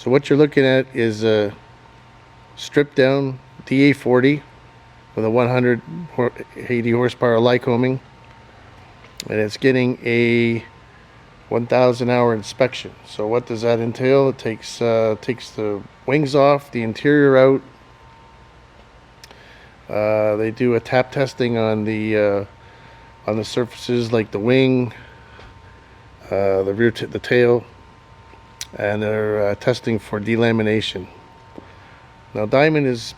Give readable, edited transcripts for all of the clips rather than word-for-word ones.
So what you're looking at is a stripped down DA40 with a 180 horsepower Lycoming, and it's getting a 1,000 hour inspection. So what does that entail? It takes the wings off, the interior out. They do a tap testing on the surfaces like the wing, the rear, the tail, and they're testing for delamination. Now, Diamond is,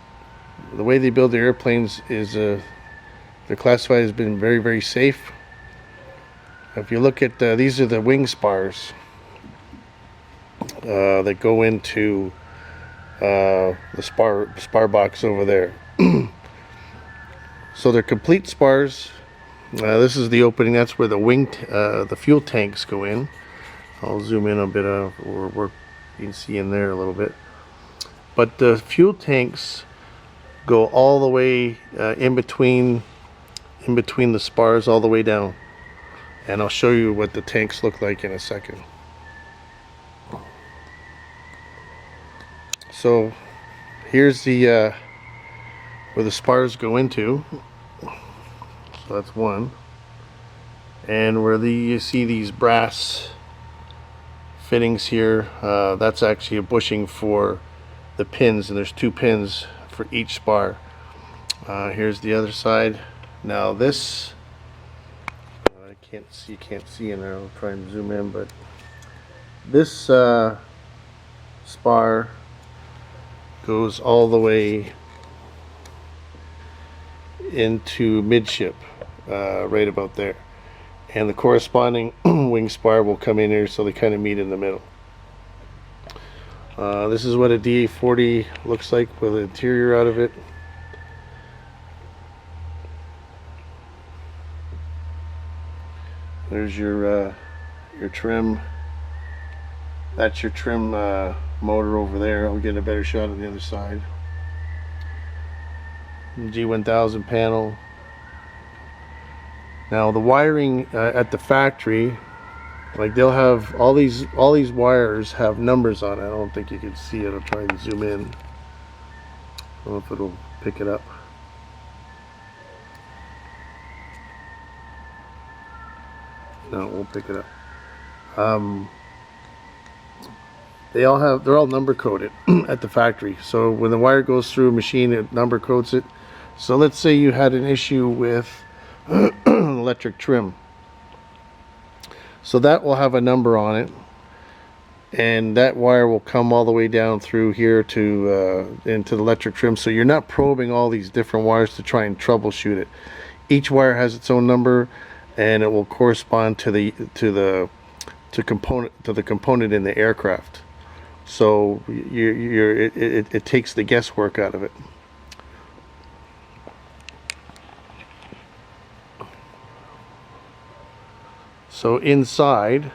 the way they build their airplanes is they're classified as being very, very safe. If you look at these are the wing spars that go into the spar box over there. So they're complete spars. This is the opening. That's where the fuel tanks go in. I'll zoom in a bit, you can see in there a little bit. But the fuel tanks go all the way in between the spars, all the way down. And I'll show you what the tanks look like in a second. So here's the where the spars go into. So that's one. And where you see these brass fittings here, that's actually a bushing for the pins, and there's 2 pins for each spar. Here's the other side. Now this, you can't see in there. I'll try and zoom in, but this spar goes all the way into midship, right about there, and the corresponding wing spar will come in here, so they kind of meet in the middle. This is what a DA40 looks like with the interior out of it. There's your trim. That's your trim motor over there. I'll get a better shot of the other side. G1000 panel. Now the wiring at the factory, like they'll have all these wires have numbers on it. I don't think you can see it. I'll try and zoom in. I don't know if it'll pick it up. No, it won't pick it up. They're all number coded at the factory. So when the wire goes through a machine, it number codes it. So let's say you had an issue with electric trim. So that will have a number on it, and that wire will come all the way down through here to into the electric trim. So you're not probing all these different wires to try and troubleshoot it. Each wire has its own number, and it will correspond to the component in the aircraft. So it takes the guesswork out of it. So inside,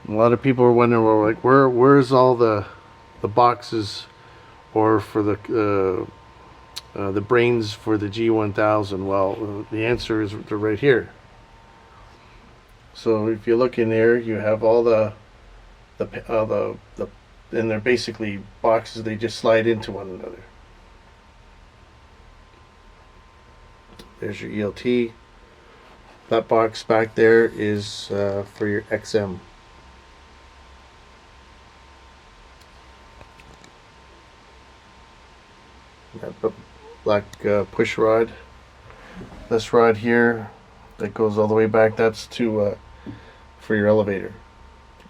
a lot of people are wondering, well, like where's all the boxes, or for the brains for the G1000? Well, the answer is they're right here. So if you look in there, you have all and they're basically boxes. They just slide into one another. There's your ELT. That box back there is for your XM. That black push rod. This rod here that goes all the way back, that's for your elevator.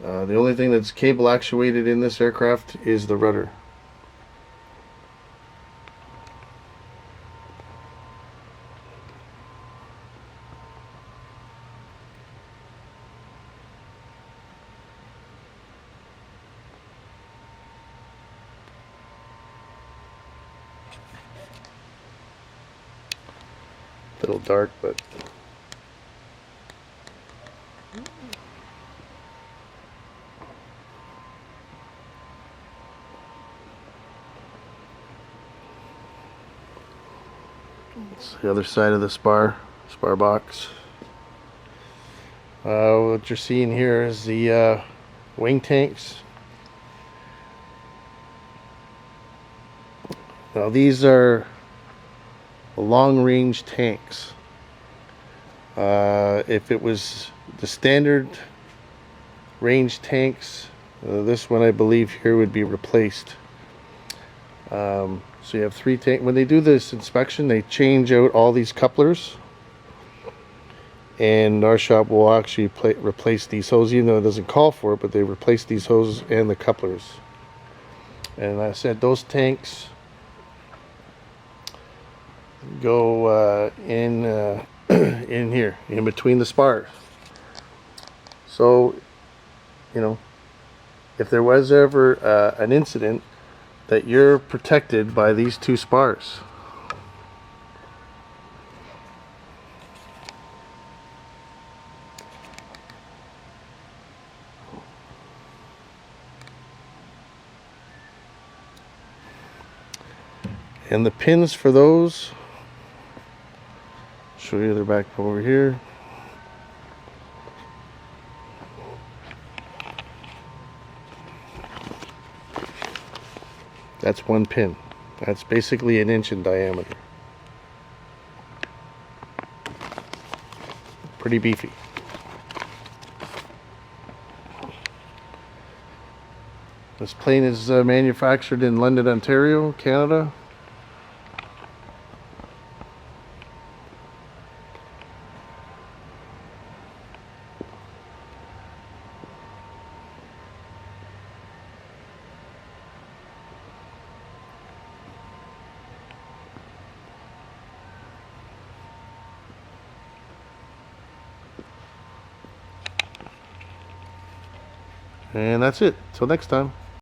The only thing that's cable actuated in this aircraft is the rudder. A little dark, but it's the other side of the spar box. What you're seeing here is the wing tanks. Now these are long-range tanks. If it was the standard range tanks, this one I believe here would be replaced. So you have 3 tanks. When they do this inspection, they change out all these couplers, and our shop will actually replace these hoses, even though it doesn't call for it, but they replace these hoses and the couplers. And like I said, those tanks go in in here, in between the spars. So, you know, if there was ever an incident, that you're protected by these 2 spars. And the pins for those, show you, they're back over here. That's 1 pin. That's basically 1 inch in diameter. Pretty beefy. This plane is manufactured in London, Ontario, Canada. And that's it. Till next time.